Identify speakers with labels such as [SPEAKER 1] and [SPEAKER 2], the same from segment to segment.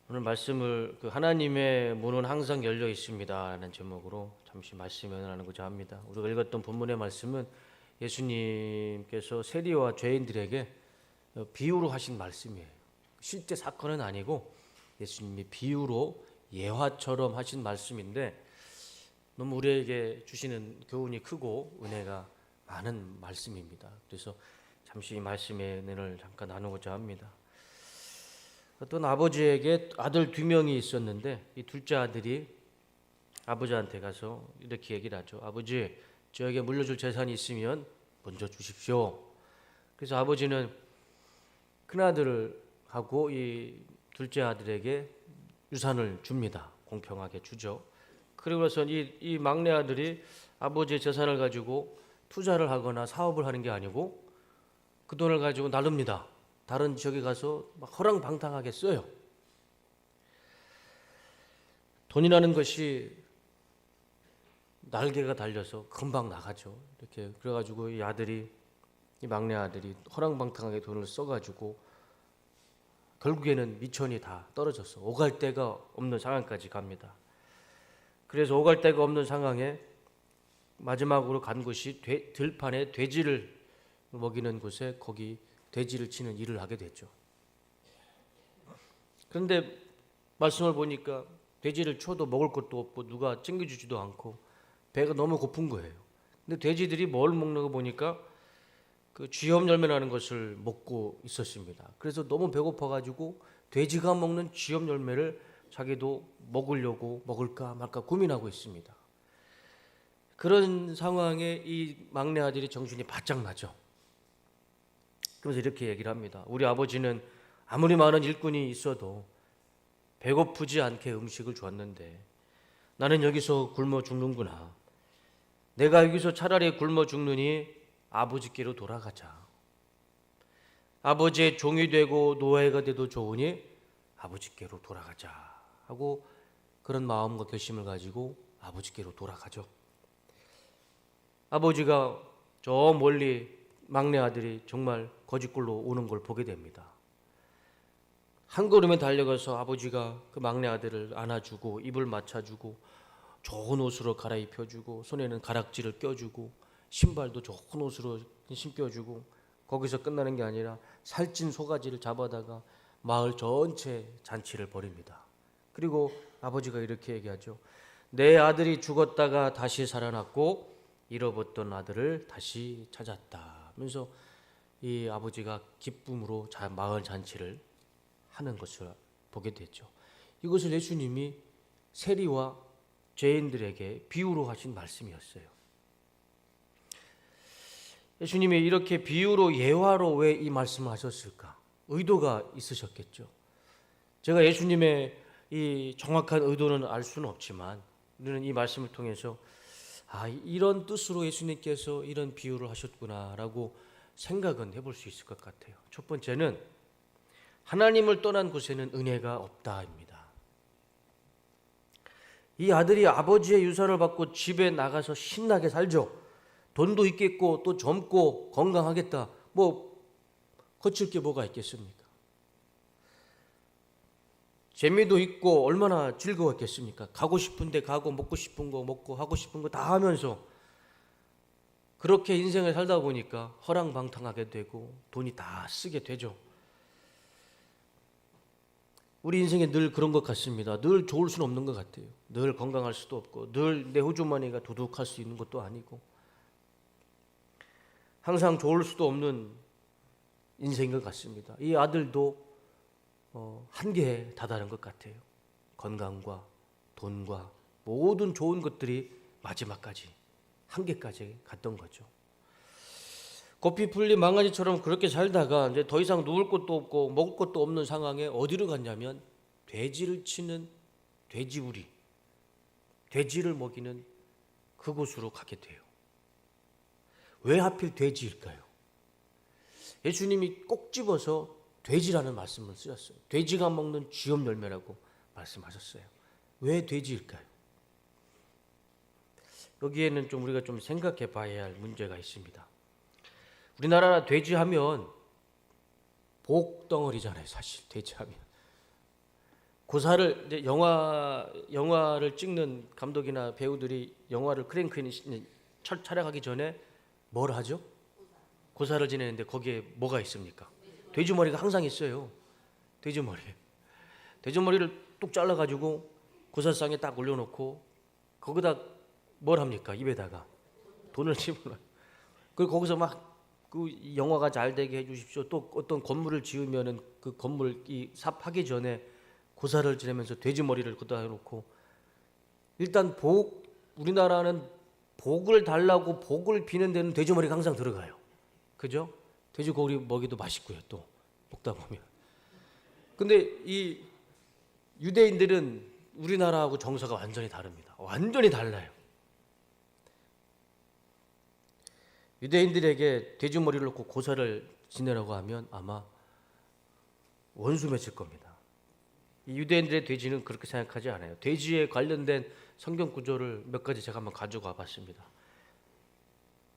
[SPEAKER 1] 오늘 말씀을 하나님의 문은 항상 열려 있습니다라는 제목으로 잠시 말씀을 나누고자 합니다. 우리가 읽었던 본문의 말씀은 예수님께서 세리와 죄인들에게 비유로 하신 말씀이에요. 실제 사건은 아니고 예수님이 비유로 예화처럼 하신 말씀인데 너무 우리에게 주시는 교훈이 크고 은혜가 많은 말씀입니다. 그래서 잠시 이 말씀의 은혜를 잠깐 나누고자 합니다. 어떤 아버지에게 아들 2명이 있었는데 이 둘째 아들이 아버지한테 가서 이렇게 얘기를 하죠. 아버지, 저에게 물려줄 재산이 있으면 먼저 주십시오. 그래서 아버지는 큰아들을 하고 이 둘째 아들에게 유산을 줍니다. 공평하게 주죠. 그리고 나서 이 막내 아들이 아버지의 재산을 가지고 투자를 하거나 사업을 하는 게 아니고 그 돈을 가지고 나눕니다. 다른 지역에 가서 막 허랑방탕하게 써요. 돈이라는 것이 날개가 달려서 금방 나가죠. 이렇게 그래가지고 이 막내 아들이 허랑방탕하게 돈을 써가지고 결국에는 미천이 다 떨어져서 오갈 데가 없는 상황까지 갑니다. 그래서 오갈 데가 없는 상황에 마지막으로 간 곳이 들판에 돼지를 먹이는 곳에 거기 돼지를 치는 일을 하게 됐죠. 그런데 말씀을 보니까 돼지를 쳐도 먹을 것도 없고 누가 챙겨주지도 않고 배가 너무 고픈 거예요. 근데 돼지들이 뭘 먹는 거 보니까 그 쥐염 열매라는 것을 먹고 있었습니다. 그래서 너무 배고파가지고 돼지가 먹는 쥐염 열매를 자기도 먹으려고 먹을까 말까 고민하고 있습니다. 그런 상황에 이 막내 아들이 정신이 바짝 나죠. 그래서 이렇게 얘기를 합니다. 우리 아버지는 아무리 많은 일꾼이 있어도 배고프지 않게 음식을 줬는데 나는 여기서 굶어 죽는구나. 내가 여기서 차라리 굶어 죽느니 아버지께로 돌아가자. 아버지의 종이 되고 노예가 돼도 좋으니 아버지께로 돌아가자 하고 그런 마음과 결심을 가지고 아버지께로 돌아가죠. 아버지가 저 멀리 막내 아들이 정말 거짓골로 오는 걸 보게 됩니다. 한 걸음에 달려가서 아버지가 그 막내 아들을 안아주고 입을 맞춰주고 좋은 옷으로 갈아입혀주고 손에는 가락지를 껴주고 신발도 좋은 옷으로 신겨주고 거기서 끝나는 게 아니라 살찐 소가지를 잡아다가 마을 전체 잔치를 벌입니다. 그리고 아버지가 이렇게 얘기하죠. 내 아들이 죽었다가 다시 살아났고 잃어버렸던 아들을 다시 찾았다 하면서 이 아버지가 기쁨으로 마을 잔치를 하는 것을 보게 됐죠. 이것을 예수님이 세리와 죄인들에게 비유로 하신 말씀이었어요. 예수님이 이렇게 비유로 예화로 왜 이 말씀을 하셨을까? 의도가 있으셨겠죠. 제가 예수님의 이 정확한 의도는 알 수는 없지만 우리는 이 말씀을 통해서 이런 뜻으로 예수님께서 이런 비유를 하셨구나라고 생각은 해볼 수 있을 것 같아요. 첫 번째는 하나님을 떠난 곳에는 은혜가 없다입니다. 이 아들이 아버지의 유산을 받고 집에 나가서 신나게 살죠. 돈도 있겠고 또 젊고 건강하겠다. 거칠 게 뭐가 있겠습니까? 재미도 있고 얼마나 즐거웠겠습니까? 가고 싶은 데 가고 먹고 싶은 거 먹고 하고 싶은 거 다 하면서 그렇게 인생을 살다 보니까 허랑방탕하게 되고 돈이 다 쓰게 되죠. 우리 인생에 늘 그런 것 같습니다. 늘 좋을 수는 없는 것 같아요. 늘 건강할 수도 없고 늘 내 호주머니가 두둑할 수 있는 것도 아니고 항상 좋을 수도 없는 인생인 것 같습니다. 이 아들도 한계에 다다른 것 같아요. 건강과 돈과 모든 좋은 것들이 마지막까지 한계까지 갔던 거죠. 고삐 풀린 망아지처럼 그렇게 살다가 이제 더 이상 누울 곳도 없고 먹을 것도 없는 상황에 어디로 갔냐면 돼지를 치는 돼지우리, 돼지를 먹이는 그곳으로 가게 돼요. 왜 하필 돼지일까요? 예수님이 꼭 집어서 돼지라는 말씀을 쓰셨어요. 돼지가 먹는 쥐염 열매라고 말씀하셨어요. 왜 돼지일까요? 여기에는 우리가 좀 생각해 봐야 할 문제가 있습니다. 우리나라 돼지하면 복덩어리잖아요. 사실 돼지하면 고사를 이제 영화를 찍는 감독이나 배우들이 영화를 크랭크인 촬영하기 전에 뭘 하죠? 고사를 지내는데 거기에 뭐가 있습니까? 돼지머리가 항상 있어요. 돼지머리. 돼지머리를 뚝 잘라가지고 고사상에 딱 올려놓고 거기다 뭘 합니까? 입에다가 돈을 집어넣어요. 그리고 거기서 막 그 영화가 잘 되게 해주십시오. 또 어떤 건물을 지으면은 그 건물 이 삽하기 전에 고사를 지내면서 돼지머리를 거기다 해놓고 일단 우리나라는 복을 달라고 복을 비는 데는 돼지머리가 항상 들어가요. 그죠? 돼지고기 먹이도 맛있고요. 또 먹다 보면. 근데 이 유대인들은 우리나라하고 정서가 완전히 다릅니다. 완전히 달라요. 유대인들에게 돼지머리를 놓고 고사를 지내라고 하면 아마 원수 맺을 겁니다. 이 유대인들의 돼지는 그렇게 생각하지 않아요. 돼지에 관련된 성경 구절을 몇 가지 제가 한번 가져와 봤습니다.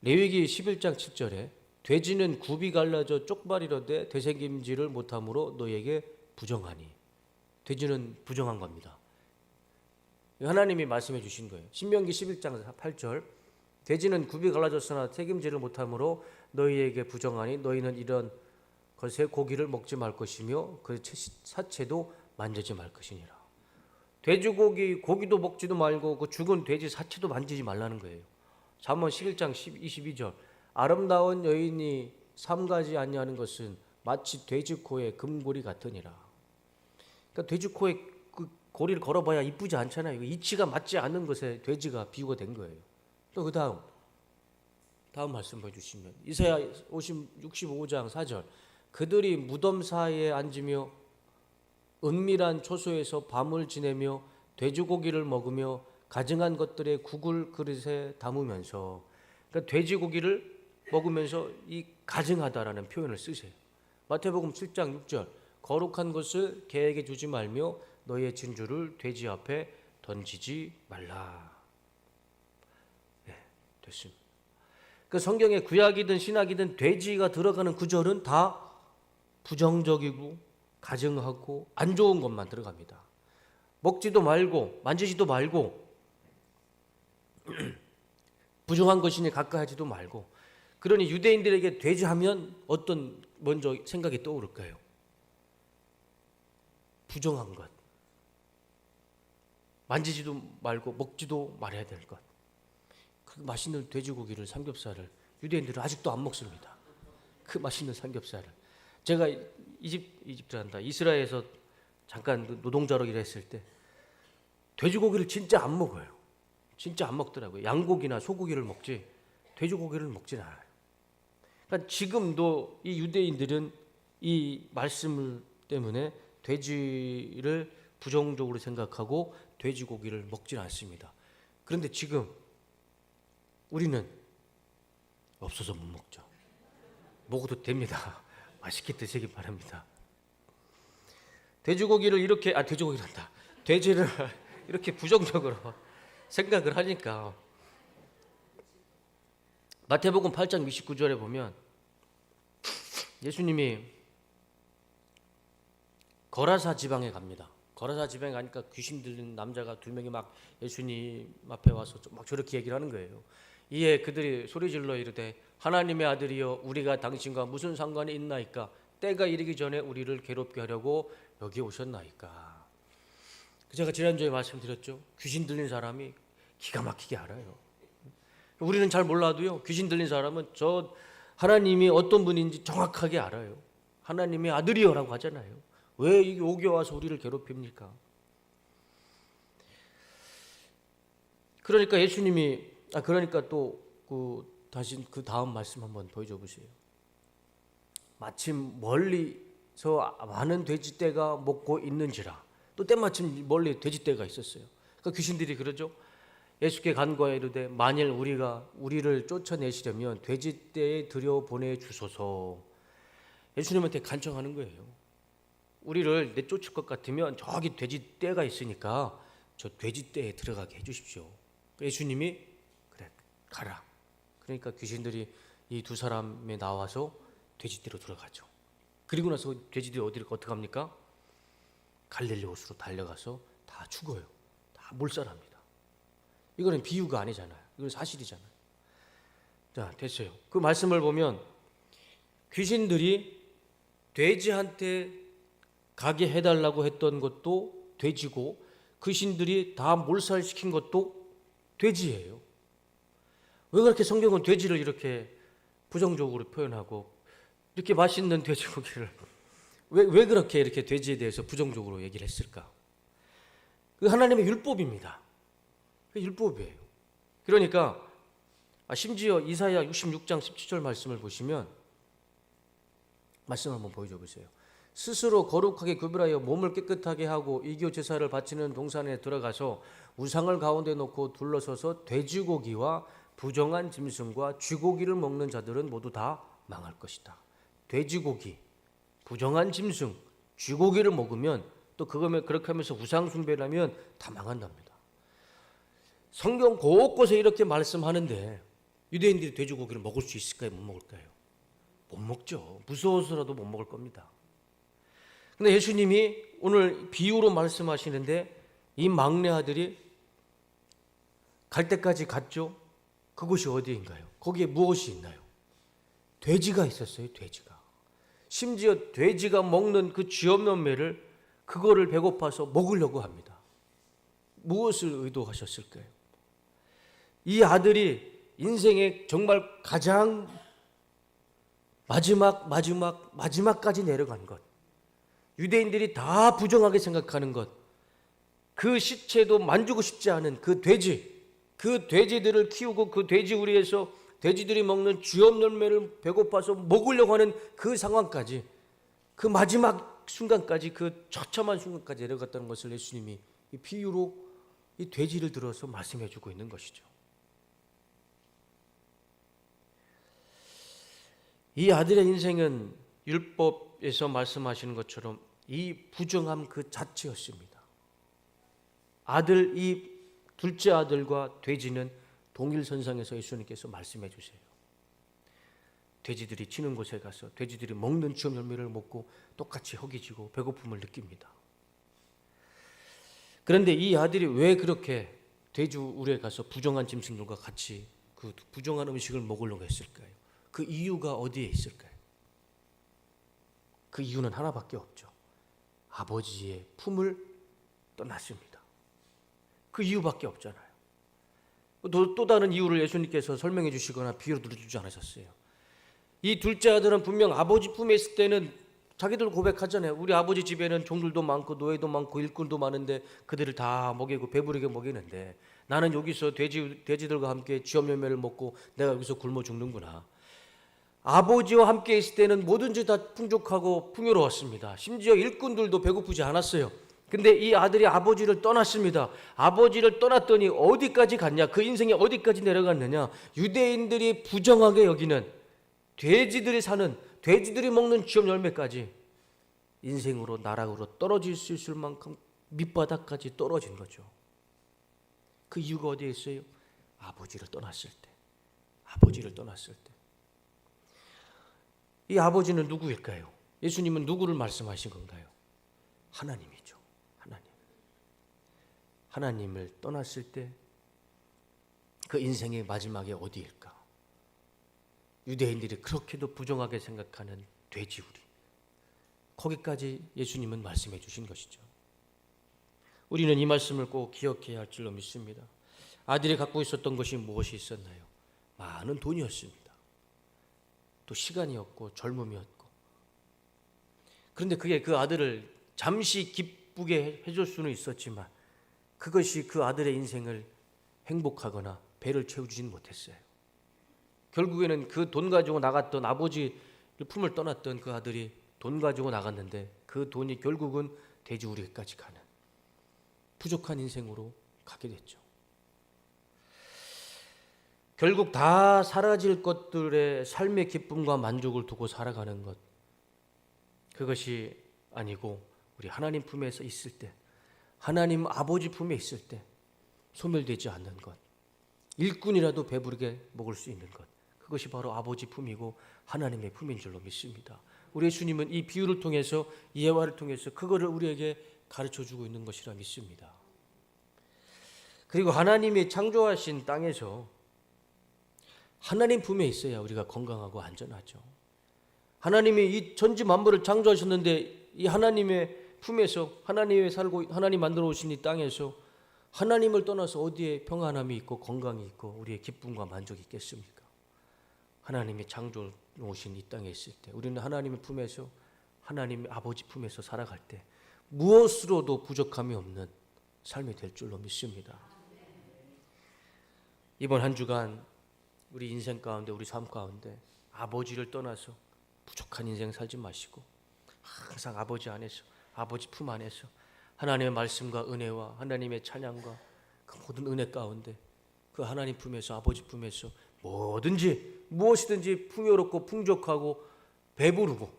[SPEAKER 1] 레위기 11장 7절에 돼지는 굽이 갈라져 쪽발이로되 되새김질을 못함으로 너희에게 부정하니. 돼지는 부정한 겁니다. 하나님이 말씀해 주신 거예요. 신명기 11장 8절 돼지는 굽이 갈라졌으나 책임질을 못함으로 너희에게 부정하니 너희는 이런 것의 고기를 먹지 말 것이며 그 사체도 만지지 말 것이니라. 돼지고기 고기도 먹지도 말고 그 죽은 돼지 사체도 만지지 말라는 거예요. 잠언 11장 22절 아름다운 여인이 삼가지 아니하는 것은 마치 돼지 코에 금고리 같으니라. 그러니까 돼지 코에 그 고리를 걸어봐야 이쁘지 않잖아요. 이치가 맞지 않는 것에 돼지가 비유가 된 거예요. 또 그 다음 말씀 보여주시면 이사야 65장 4절 그들이 무덤 사이에 앉으며 은밀한 초소에서 밤을 지내며 돼지고기를 먹으며 가증한 것들의 국을 그릇에 담으면서 그러니까 돼지고기를 먹으면서 이 가증하다라는 표현을 쓰세요. 마태복음 7장 6절 거룩한 것을 개에게 주지 말며 너희의 진주를 돼지 앞에 던지지 말라. 됐습니다. 그 성경에 구약이든 신약이든 돼지가 들어가는 구절은 다 부정적이고 가증하고 안 좋은 것만 들어갑니다. 먹지도 말고 만지지도 말고 부정한 것이니 가까이 하지도 말고. 그러니 유대인들에게 돼지 하면 어떤 먼저 생각이 떠오를까요? 부정한 것. 만지지도 말고 먹지도 말아야 될 것. 그 맛있는 돼지고기를 삼겹살을 유대인들은 아직도 안 먹습니다. 그 맛있는 삼겹살을 제가 이집트란다 이스라엘에서 잠깐 노동자로 일했을 때 돼지고기를 진짜 안 먹어요. 진짜 안 먹더라고요. 양고기나 소고기를 먹지 돼지고기를 먹진 않아요. 그러니까 지금도 이 유대인들은 이 말씀 때문에 돼지를 부정적으로 생각하고 돼지고기를 먹진 않습니다. 그런데 지금 우리는 없어서 못 먹죠. 먹어도 됩니다. 맛있게 드시기 바랍니다. 돼지고기를 이렇게 돼지고기란다. 돼지를 이렇게 부정적으로 생각을 하니까 마태복음 8장 29절에 보면 예수님이 거라사 지방에 갑니다. 거라사 지방에 가니까 귀신 들린 남자가 두 명이 막 예수님 앞에 와서 막 저렇게 얘기를 하는 거예요. 이에 그들이 소리질러 이르되 하나님의 아들이여 우리가 당신과 무슨 상관이 있나이까 때가 이르기 전에 우리를 괴롭게 하려고 여기 오셨나이까. 제가 지난주에 말씀드렸죠. 귀신 들린 사람이 기가 막히게 알아요. 우리는 잘 몰라도요. 귀신 들린 사람은 저 하나님이 어떤 분인지 정확하게 알아요. 하나님의 아들이여라고 하잖아요. 왜 이게 오게 와서 우리를 괴롭힙니까? 그러니까 예수님이 그러니까 또 다시 그 다음 말씀 한번 보여줘 보세요. 마침 멀리서 많은 돼지떼가 먹고 있는지라. 또 때마침 멀리 돼지떼가 있었어요. 그러니까 귀신들이 그러죠. 예수께 간구하여 이르되 만일 우리가 우리를 쫓아내시려면 돼지떼에 들여보내 주소서. 예수님한테 간청하는 거예요. 우리를 내쫓을 것 같으면 저기 돼지떼가 있으니까 저 돼지떼에 들어가게 해주십시오. 예수님이 그래 가라. 그러니까 귀신들이 이 두 사람에 나와서 돼지떼로 들어가죠. 그리고 나서 돼지들이 어떻게 합니까? 갈릴리 호수로 달려가서 다 죽어요. 다 몰살합니다. 이거는 비유가 아니잖아요. 이건 사실이잖아요. 자, 됐어요. 그 말씀을 보면 귀신들이 돼지한테 가게 해달라고 했던 것도 돼지고 귀신들이 다 몰살시킨 것도 돼지예요. 왜 그렇게 성경은 돼지를 이렇게 부정적으로 표현하고 이렇게 맛있는 돼지고기를 왜 그렇게 이렇게 돼지에 대해서 부정적으로 얘기를 했을까? 그 하나님의 율법입니다. 그 율법이에요. 그러니까 심지어 이사야 66장 17절 말씀을 보시면 말씀 한번 보여줘 보세요. 스스로 거룩하게 구별하여 몸을 깨끗하게 하고 이교 제사를 바치는 동산에 들어가서 우상을 가운데 놓고 둘러서서 돼지고기와 부정한 짐승과 쥐고기를 먹는 자들은 모두 다 망할 것이다. 돼지고기, 부정한 짐승, 쥐고기를 먹으면 또 그렇게 하면서 우상 숭배를 하면 다 망한답니다. 성경 곳곳에 이렇게 말씀하는데 유대인들이 돼지고기를 먹을 수 있을까요? 못 먹을까요? 못 먹죠. 무서워서라도 못 먹을 겁니다. 근데 예수님이 오늘 비유로 말씀하시는데 이 막내 아들이 갈 때까지 갔죠. 그곳이 어디인가요? 거기에 무엇이 있나요? 돼지가 있었어요. 돼지가. 심지어 돼지가 먹는 그 쥐 없는 매를 그거를 배고파서 먹으려고 합니다. 무엇을 의도하셨을까요? 이 아들이 인생의 정말 가장 마지막까지 내려간 것, 유대인들이 다 부정하게 생각하는 것, 그 시체도 만지고 싶지 않은 그 돼지들을 키우고 그 돼지우리에서 돼지들이 먹는 쥐 없는 열매를 배고파서 먹으려고 하는 그 상황까지, 그 마지막 순간까지, 그 처참한 순간까지 내려갔다는 것을 예수님이 이 비유로 이 돼지를 들어서 말씀해 주고 있는 것이죠. 이 아들의 인생은 율법에서 말씀하시는 것처럼 이 부정함 그 자체였습니다. 이 둘째 아들과 돼지는 동일선상에서 예수님께서 말씀해 주세요. 돼지들이 치는 곳에 가서 돼지들이 먹는 쥐 없는 열매를 먹고 똑같이 허기지고 배고픔을 느낍니다. 그런데 이 아들이 왜 그렇게 돼지우리에 가서 부정한 짐승들과 같이 그 부정한 음식을 먹으려고 했을까요? 그 이유가 어디에 있을까요? 그 이유는 하나밖에 없죠. 아버지의 품을 떠났습니다. 그 이유밖에 없잖아요. 또 다른 이유를 예수님께서 설명해 주시거나 비유로 들어주지 않으셨어요. 이 둘째 아들은 분명 아버지 품에 있을 때는 자기들 고백하잖아요. 우리 아버지 집에는 종들도 많고 노예도 많고 일꾼도 많은데 그들을 다 먹이고 배부르게 먹이는데 나는 여기서 돼지들과 함께 쥐 없는 열매를 먹고 내가 여기서 굶어 죽는구나. 아버지와 함께 있을 때는 뭐든지 다 풍족하고 풍요로웠습니다. 심지어 일꾼들도 배고프지 않았어요. 근데 이 아들이 아버지를 떠났습니다. 아버지를 떠났더니 어디까지 갔냐? 그 인생이 어디까지 내려갔느냐? 유대인들이 부정하게 여기는 돼지들이 먹는 쥐업 열매까지 인생으로 나락으로 떨어질 수 있을 만큼 밑바닥까지 떨어진 거죠. 그 이유가 어디에 있어요? 아버지를 떠났을 때. 이 아버지는 누구일까요? 예수님은 누구를 말씀하신 건가요? 하나님이죠. 하나님을 떠났을 때 그 인생의 마지막에 어디일까? 유대인들이 그렇게도 부정하게 생각하는 돼지우리. 거기까지 예수님은 말씀해 주신 것이죠. 우리는 이 말씀을 꼭 기억해야 할 줄로 믿습니다. 아들이 갖고 있었던 것이 무엇이 있었나요? 많은 돈이었습니다. 또 시간이었고 젊음이었고. 그런데 그게 그 아들을 잠시 기쁘게 해줄 수는 있었지만 그것이 그 아들의 인생을 행복하거나 배를 채워주지는 못했어요. 결국에는 그 돈 가지고 나갔던 아버지 품을 떠났던 그 아들이 돈 가지고 나갔는데 그 돈이 결국은 돼지우리까지 가는 부족한 인생으로 가게 됐죠. 결국 다 사라질 것들의 삶의 기쁨과 만족을 두고 살아가는 것, 그것이 아니고 우리 하나님 품에서 있을 때, 하나님 아버지 품에 있을 때 소멸되지 않는 것, 일꾼이라도 배부르게 먹을 수 있는 것, 그것이 바로 아버지 품이고 하나님의 품인 줄로 믿습니다. 우리 예수님은 이 비유를 통해서, 이 예화를 통해서 그거를 우리에게 가르쳐주고 있는 것이라 믿습니다. 그리고 하나님이 창조하신 땅에서 하나님 품에 있어야 우리가 건강하고 안전하죠. 하나님이 이 전지 만물을 창조하셨는데 이 하나님의 품에서, 하나님의 살고 하나님 만들어 오신 이 땅에서 하나님을 떠나서 어디에 평안함이 있고 건강이 있고 우리의 기쁨과 만족이 있겠습니까? 하나님이 창조해 오신 이 땅에 있을 때 우리는 하나님의 품에서, 하나님의 아버지 품에서 살아갈 때 무엇으로도 부족함이 없는 삶이 될 줄로 믿습니다. 이번 한 주간 우리 인생 가운데, 우리 삶 가운데 아버지를 떠나서 부족한 인생 살지 마시고 항상 아버지 안에서, 아버지 품 안에서 하나님의 말씀과 은혜와 하나님의 찬양과 그 모든 은혜 가운데 그 하나님 품에서, 아버지 품에서 뭐든지 무엇이든지 풍요롭고 풍족하고 배부르고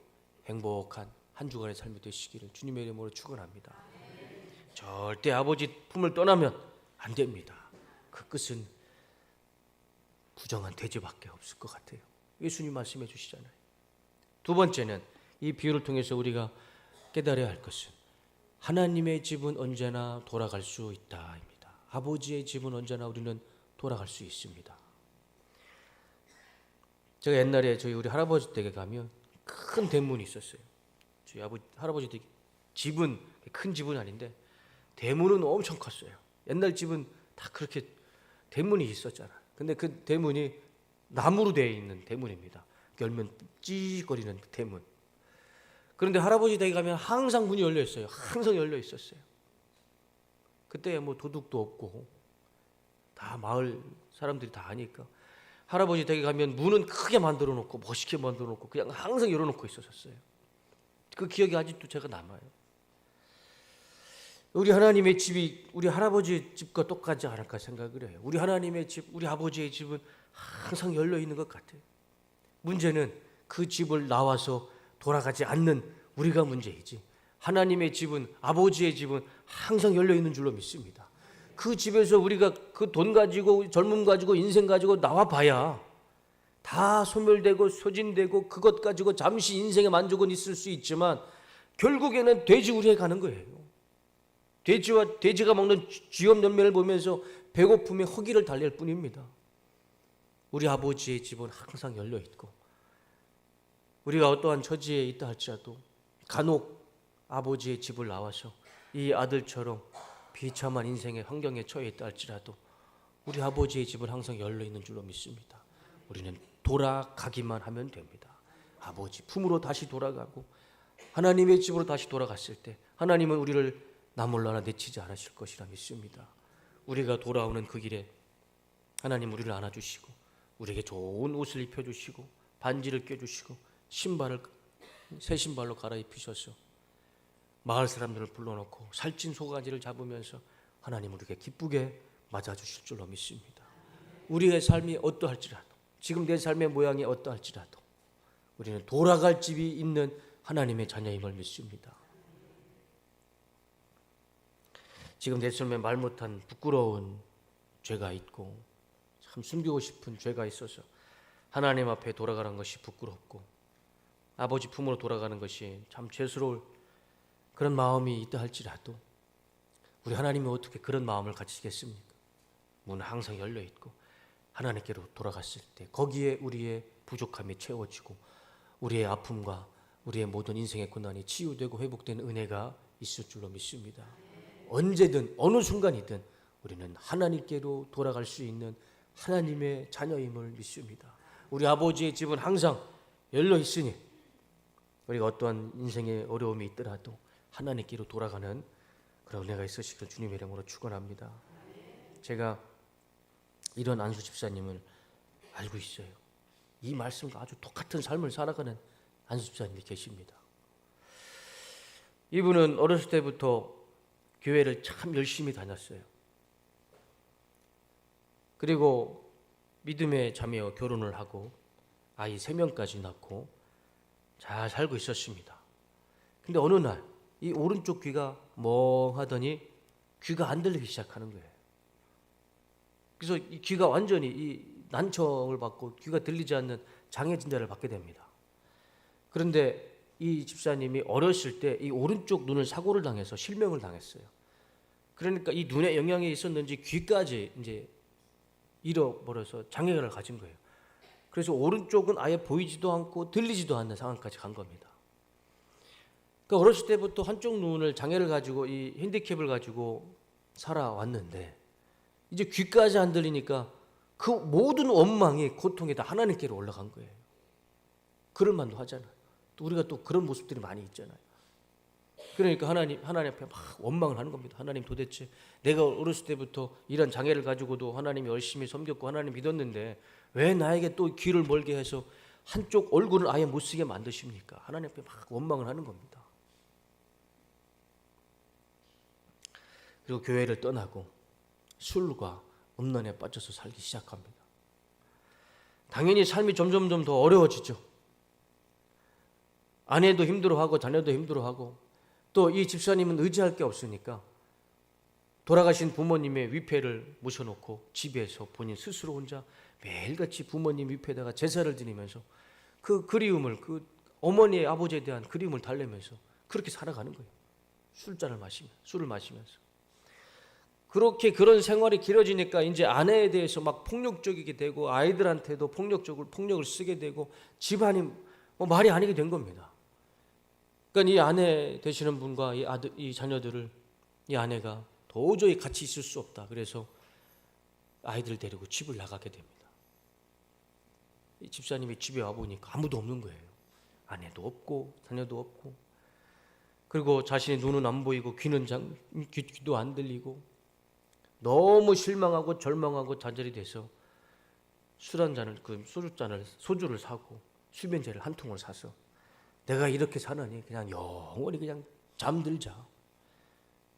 [SPEAKER 1] 행복한 한 주간의 삶이 되시기를 주님의 이름으로 축원합니다. 절대 아버지 품을 떠나면 안 됩니다. 그 끝은 부정한 돼지밖에 없을 것 같아요. 예수님 말씀해 주시잖아요. 두 번째는 이 비유를 통해서 우리가 깨달아야 할 것은 하나님의 집은 언제나 돌아갈 수 있다입니다. 아버지의 집은 언제나 우리는 돌아갈 수 있습니다. 제가 옛날에 저희 우리 할아버지 댁에 가면 큰 대문이 있었어요. 저희 할아버지 댁 집은 큰 집은 아닌데 대문은 엄청 컸어요. 옛날 집은 다 그렇게 대문이 있었잖아. 근데 그 대문이 나무로 되어 있는 대문입니다. 열면 찌직거리는 대문. 그런데 할아버지 댁에 가면 항상 문이 열려 있어요. 항상 열려 있었어요. 그때 뭐 도둑도 없고 다 마을 사람들이 다 아니까 할아버지 댁에 가면 문은 크게 만들어 놓고 멋있게 만들어 놓고 그냥 항상 열어 놓고 있었어요. 그 기억이 아직도 제가 남아요. 우리 하나님의 집이 우리 할아버지 집과 똑같지 않을까 생각을 해요. 우리 하나님의 집, 우리 아버지의 집은 항상 열려 있는 것 같아요. 문제는 그 집을 나와서 돌아가지 않는 우리가 문제이지, 하나님의 집은, 아버지의 집은 항상 열려 있는 줄로 믿습니다. 그 집에서 우리가 그 돈 가지고, 젊음 가지고, 인생 가지고 나와 봐야 다 소멸되고 소진되고 그것 가지고 잠시 인생의 만족은 있을 수 있지만 결국에는 돼지우리에 가는 거예요. 돼지가 먹는 쥐업 열매를 보면서 배고픔에 허기를 달랠 뿐입니다. 우리 아버지의 집은 항상 열려 있고 우리가 어떠한 처지에 있다 할지라도 간혹 아버지의 집을 나와서 이 아들처럼 비참한 인생의 환경에 처해 있다 할지라도 우리 아버지의 집은 항상 열려 있는 줄로 믿습니다. 우리는 돌아가기만 하면 됩니다. 아버지 품으로 다시 돌아가고 하나님의 집으로 다시 돌아갔을 때 하나님은 우리를 나 몰라라 내치지 않으실 것이라 믿습니다. 우리가 돌아오는 그 길에 하나님 우리를 안아주시고 우리에게 좋은 옷을 입혀주시고 반지를 껴주시고 신발을 새 신발로 갈아입히셔서 마을 사람들을 불러놓고 살찐 소가지를 잡으면서 하나님 우리에게 기쁘게 맞아주실 줄로 믿습니다. 우리의 삶이 어떠할지라도, 지금 내 삶의 모양이 어떠할지라도 우리는 돌아갈 집이 있는 하나님의 자녀임을 믿습니다. 지금 내 삶에 말 못한 부끄러운 죄가 있고 참 숨기고 싶은 죄가 있어서 하나님 앞에 돌아가는 것이 부끄럽고 아버지 품으로 돌아가는 것이 참 죄스러울 그런 마음이 있다 할지라도 우리 하나님이 어떻게 그런 마음을 가지시겠습니까? 문은 항상 열려 있고 하나님께로 돌아갔을 때 거기에 우리의 부족함이 채워지고 우리의 아픔과 우리의 모든 인생의 고난이 치유되고 회복되는 은혜가 있을 줄로 믿습니다. 언제든 어느 순간이든 우리는 하나님께로 돌아갈 수 있는 하나님의 자녀임을 믿습니다. 우리 아버지의 집은 항상 열려 있으니 우리가 어떠한 인생의 어려움이 있더라도 하나님께로 돌아가는 그런 은혜가 있으시길 주님의 이름으로 축원합니다. 제가 이런 안수 집사님을 알고 있어요. 이 말씀과 아주 똑같은 삶을 살아가는 안수 집사님이 계십니다. 이분은 어렸을 때부터 교회를 참 열심히 다녔어요. 그리고 믿음의 자매와 결혼을 하고 아이 3명까지 낳고 잘 살고 있었습니다. 근데 어느 날 이 오른쪽 귀가 멍하더니 귀가 안 들리기 시작하는 거예요. 그래서 이 귀가 완전히 이 난청을 받고 귀가 들리지 않는 장애 진단을 받게 됩니다. 그런데 이 집사님이 어렸을 때 이 오른쪽 눈을 사고를 당해서 실명을 당했어요. 그러니까 이 눈에 영향이 있었는지 귀까지 이제 잃어버려서 장애를 가진 거예요. 그래서 오른쪽은 아예 보이지도 않고 들리지도 않는 상황까지 간 겁니다. 그러니까 어렸을 때부터 한쪽 눈을 장애를 가지고 이 핸디캡을 가지고 살아왔는데 이제 귀까지 안 들리니까 그 모든 원망이 고통이 다 하나님께로 올라간 거예요. 그럴 만도 하잖아요. 또 우리가 또 그런 모습들이 많이 있잖아요. 그러니까 하나님 앞에 막 원망을 하는 겁니다. 하나님, 도대체 내가 어렸을 때부터 이런 장애를 가지고도 하나님 열심히 섬겼고 하나님 믿었는데 왜 나에게 또 귀를 멀게 해서 한쪽 얼굴을 아예 못 쓰게 만드십니까? 하나님 앞에 막 원망을 하는 겁니다. 그리고 교회를 떠나고 술과 음란에 빠져서 살기 시작합니다. 당연히 삶이 점점점 더 어려워지죠. 아내도 힘들어하고 자녀도 힘들어하고 또 이 집사님은 의지할 게 없으니까 돌아가신 부모님의 위패를 모셔놓고 집에서 본인 스스로 혼자 매일같이 부모님 위패에다가 제사를 드리면서 그 그리움을, 그 어머니의 아버지에 대한 그리움을 달래면서 그렇게 살아가는 거예요. 술을 마시면서. 그렇게 그런 생활이 길어지니까 이제 아내에 대해서 막 폭력적이게 되고 아이들한테도 폭력을 쓰게 되고 집안이 뭐 말이 아니게 된 겁니다. 그러니까 이 아내 되시는 분과 이 자녀들을 이 아내가 도저히 같이 있을 수 없다. 그래서 아이들 데리고 집을 나가게 됩니다. 이 집사님이 집에 와보니까 아무도 없는 거예요. 아내도 없고 자녀도 없고, 그리고 자신의 눈은 안 보이고 귀도 안 들리고 너무 실망하고 절망하고 좌절이 돼서 소주를 사고 수면제를 한 통을 사서 내가 이렇게 사느니 그냥 영원히 그냥 잠들자.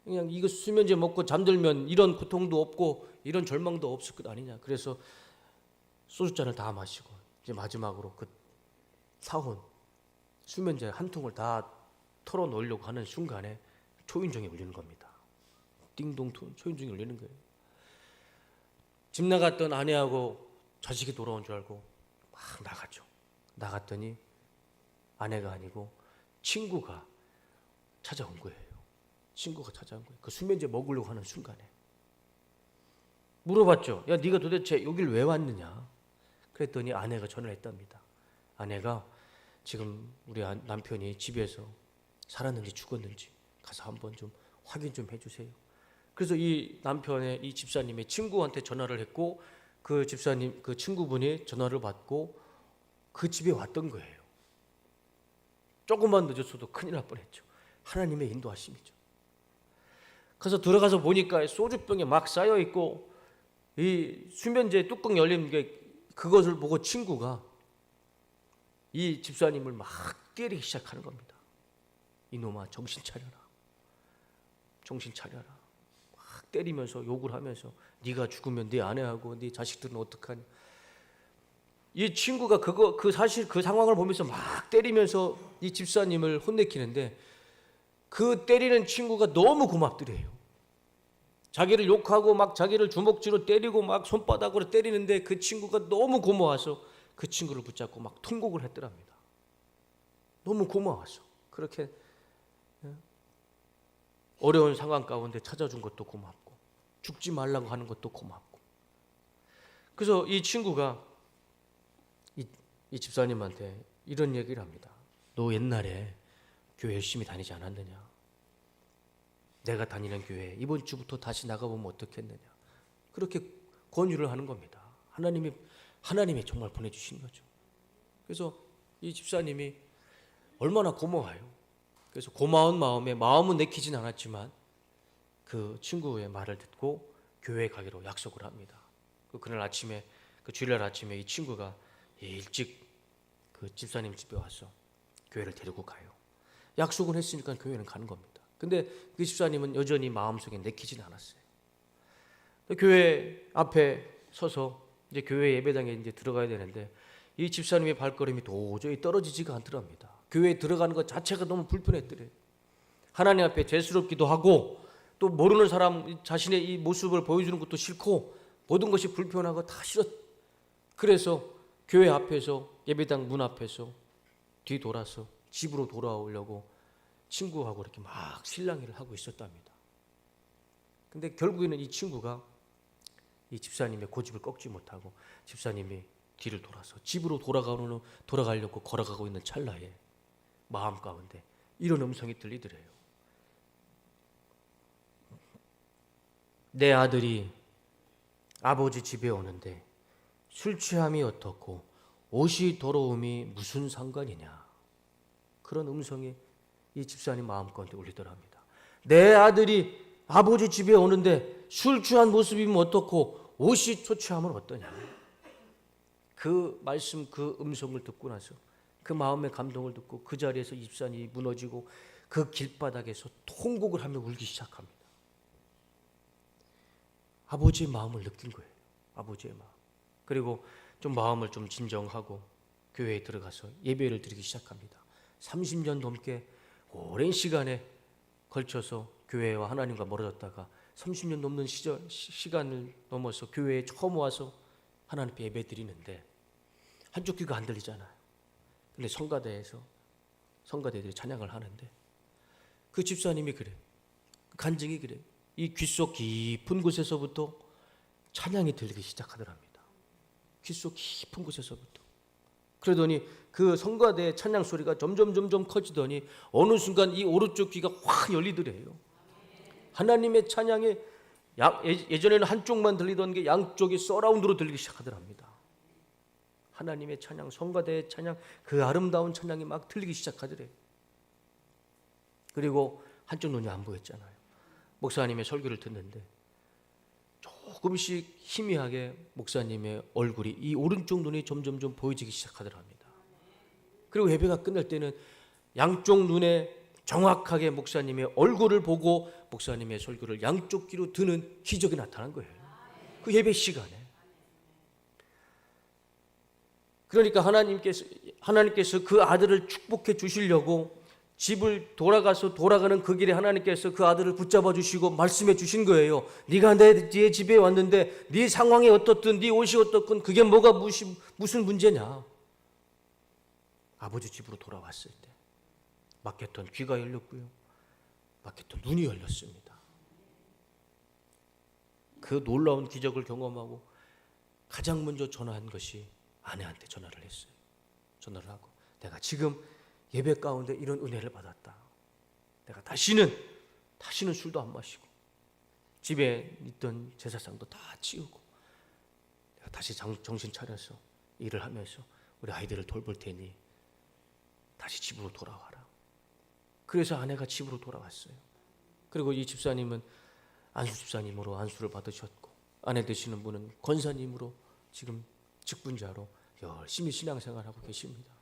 [SPEAKER 1] 그냥 이거 수면제 먹고 잠들면 이런 고통도 없고 이런 절망도 없을 것 아니냐. 그래서 소주잔을 다 마시고 이제 마지막으로 그 사온 수면제 한 통을 다 털어놓으려고 하는 순간에 초인종이 울리는 겁니다. 띵동 초인종이 울리는 거예요. 집 나갔던 아내하고 자식이 돌아온 줄 알고 막 나가죠. 나갔더니 아내가 아니고 친구가 찾아온 거예요. 그 수면제 먹으려고 하는 순간에 물어봤죠. 야, 네가 도대체 여길 왜 왔느냐? 그랬더니 아내가 전화를 했답니다. 아내가 지금 우리 남편이 집에서 살았는지 죽었는지 가서 한번 좀 확인 좀 해주세요. 그래서 이 집사님의 친구한테 전화를 했고 그 친구분이 전화를 받고 그 집에 왔던 거예요. 조금만 늦었어도 큰일 날 뻔했죠. 하나님의 인도하심이죠. 그래서 들어가서 보니까 소주병에 막 쌓여 있고 이 수면제 뚜껑 열린 게 그것을 보고 친구가 이 집사님을 막 때리기 시작하는 겁니다. 이놈아, 정신 차려라. 막 때리면서 욕을 하면서 네가 죽으면 네 아내하고 네 자식들은 어떡하냐. 이 친구가 사실 그 상황을 보면서 막 때리면서 이 집사님을 혼내키는데 그 때리는 친구가 너무 고맙더래요. 자기를 욕하고 막 자기를 주먹질로 때리고 막 손바닥으로 때리는데 그 친구가 너무 고마워서 그 친구를 붙잡고 막 통곡을 했더랍니다. 너무 고마워서. 그렇게 어려운 상황 가운데 찾아준 것도 고맙고 죽지 말라고 하는 것도 고맙고. 그래서 이 친구가 이 집사님한테 이런 얘기를 합니다. 너 옛날에 교회 열심히 다니지 않았느냐? 내가 다니는 교회 이번 주부터 다시 나가보면 어떻겠느냐? 그렇게 권유를 하는 겁니다. 하나님이 정말 보내주신 거죠. 그래서 이 집사님이 얼마나 고마워요. 그래서 고마운 마음은 내키진 않았지만 그 친구의 말을 듣고 교회에 가기로 약속을 합니다. 그날 아침에, 주일날 아침에 이 친구가 일찍 그 집사님 집에 와서 교회를 데리고 가요. 약속을 했으니까 교회는 가는 겁니다. 근데 그 집사님은 여전히 마음속에 내키지는 않았어요. 교회 앞에 서서 이제 교회 예배당에 이제 들어가야 되는데 이 집사님의 발걸음이 도저히 떨어지지가 않더랍니다. 교회에 들어가는 것 자체가 너무 불편했더래요. 하나님 앞에 죄스럽기도 하고 또 모르는 사람 자신의 이 모습을 보여주는 것도 싫고 모든 것이 불편하고 다 싫었. 그래서 교회 앞에서 예배당 문 앞에서 뒤돌아서 집으로 돌아오려고 친구하고 이렇게 막 실랑이를 하고 있었답니다. 근데 결국에는 이 친구가 이 집사님의 고집을 꺾지 못하고 집사님이 뒤를 돌아서 집으로 돌아가려고 걸어가고 있는 찰나에 마음 가운데 이런 음성이 들리더래요. 내 아들이 아버지 집에 오는데 술 취함이 어떻고 옷이 더러움이 무슨 상관이냐. 그런 음성이 이 집사님 마음 가운데 울리더랍니다. 내 아들이 아버지 집에 오는데 술 취한 모습이면 어떻고 옷이 초췌하면 어떠냐. 그 말씀, 그 음성을 듣고 나서 그 마음의 감동을 듣고 그 자리에서 이 집사님이 무너지고 그 길바닥에서 통곡을 하며 울기 시작합니다. 아버지의 마음을 느낀 거예요. 아버지의 마음. 그리고 좀 마음을 좀 진정하고 교회에 들어가서 예배를 드리기 시작합니다. 30년 넘게 오랜 시간에 걸쳐서 교회와 하나님과 멀어졌다가 30년 넘는 시간을 넘어서 교회에 처음 와서 하나님께 예배 드리는데 한쪽 귀가 안 들리잖아요. 근데 성가대들이 찬양을 하는데 그 집사님이 그래. 간증이 그래. 이 귀 속 깊은 곳에서부터 찬양이 들리기 시작하더랍니다. 귀 속 깊은 곳에서부터. 그러더니 그 성가대의 찬양 소리가 점점 커지더니 어느 순간 이 오른쪽 귀가 확 열리더래요. 하나님의 찬양이 예전에는 한쪽만 들리던 게 양쪽이 서라운드로 들리기 시작하더랍니다. 하나님의 찬양, 성가대의 찬양, 그 아름다운 찬양이 막 들리기 시작하더래요. 그리고 한쪽 눈이 안 보였잖아요. 목사님의 설교를 듣는데 조금씩 희미하게 목사님의 얼굴이 이 오른쪽 눈이 점점 보여지기 시작하더랍니다. 그리고 예배가 끝날 때는 양쪽 눈에 정확하게 목사님의 얼굴을 보고 목사님의 설교를 양쪽 귀로 듣는 기적이 나타난 거예요. 그 예배 시간에. 그러니까 하나님께서 그 아들을 축복해 주시려고 집을 돌아가는 그 길에 하나님께서 그 아들을 붙잡아 주시고 말씀해 주신 거예요. 네가 내 집에 왔는데 네 상황이 어떻든 네 옷이 어떻든 그게 뭐가 무슨 문제냐. 아버지 집으로 돌아왔을 때 막혔던 귀가 열렸고요. 막혔던 눈이 열렸습니다. 그 놀라운 기적을 경험하고 가장 먼저 전화한 것이 아내한테 전화를 했어요. 전화를 하고 내가 지금 예배 가운데 이런 은혜를 받았다. 내가 다시는 술도 안 마시고 집에 있던 제사상도 다 치우고 내가 다시 정신 차려서 일을 하면서 우리 아이들을 돌볼 테니 다시 집으로 돌아와라. 그래서 아내가 집으로 돌아왔어요. 그리고 이 집사님은 안수 집사님으로 안수를 받으셨고 아내 되시는 분은 권사님으로 지금 직분자로 열심히 신앙생활하고 계십니다.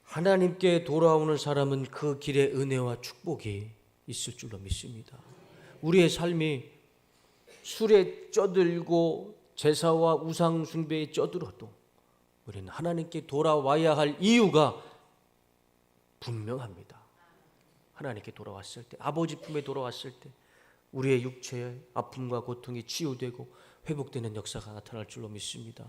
[SPEAKER 1] 하나님께 돌아오는 사람은 그 길에 은혜와 축복이 있을 줄로 믿습니다. 우리의 삶이 술에 쩌들고 제사와 우상 숭배에 쩌들어도 우리는 하나님께 돌아와야 할 이유가 분명합니다. 하나님께 돌아왔을 때, 아버지 품에 돌아왔을 때 우리의 육체의 아픔과 고통이 치유되고 회복되는 역사가 나타날 줄로 믿습니다.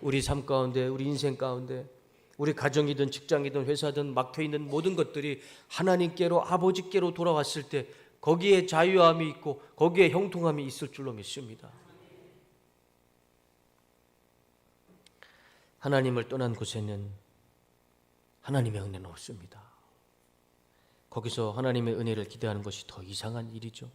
[SPEAKER 1] 우리 삶 가운데, 우리 인생 가운데 우리 가정이든 직장이든 회사든 막혀있는 모든 것들이 하나님께로 아버지께로 돌아왔을 때 거기에 자유함이 있고 거기에 형통함이 있을 줄로 믿습니다. 하나님을 떠난 곳에는 하나님의 은혜는 없습니다. 거기서 하나님의 은혜를 기대하는 것이 더 이상한 일이죠.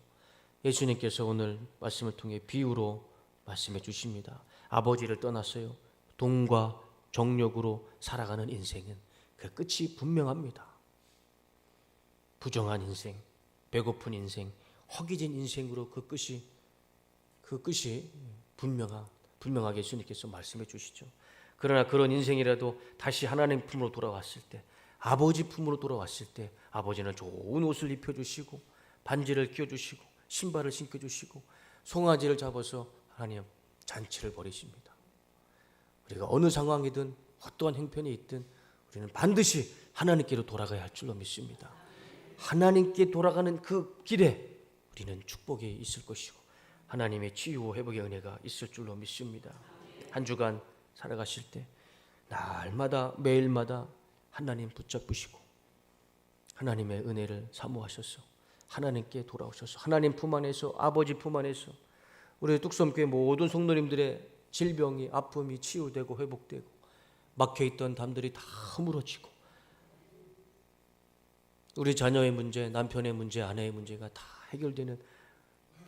[SPEAKER 1] 예수님께서 오늘 말씀을 통해 비유로 말씀해 주십니다. 아버지를 떠났어요. 돈과 정욕으로 살아가는 인생은 그 끝이 분명합니다. 부정한 인생, 배고픈 인생, 허기진 인생으로 그 끝이 분명하게 예수님께서 말씀해 주시죠. 그러나 그런 인생이라도 다시 하나님 품으로 돌아왔을 때, 아버지 품으로 돌아왔을 때 아버지는 좋은 옷을 입혀주시고 반지를 끼워주시고 신발을 신겨주시고 송아지를 잡아서 하나님 잔치를 벌이십니다. 우리가 어느 상황이든 어떠한 형편이 있든 우리는 반드시 하나님께로 돌아가야 할 줄로 믿습니다. 하나님께 돌아가는 그 길에 우리는 축복이 있을 것이고 하나님의 치유와 회복의 은혜가 있을 줄로 믿습니다. 한 주간 살아가실 때 날마다 매일마다 하나님 붙잡으시고 하나님의 은혜를 사모하셔서 하나님께 돌아오셔서 하나님 품 안에서, 아버지 품 안에서 우리 뚝섬교회 모든 성도님들의 질병이, 아픔이 치유되고 회복되고 막혀있던 담들이 다 허물어지고 우리 자녀의 문제, 남편의 문제, 아내의 문제가 다 해결되는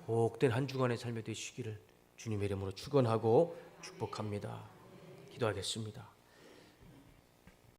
[SPEAKER 1] 복된 한 주간의 삶이 되시기를 주님의 이름으로 축원하고 축복합니다. 기도하겠습니다.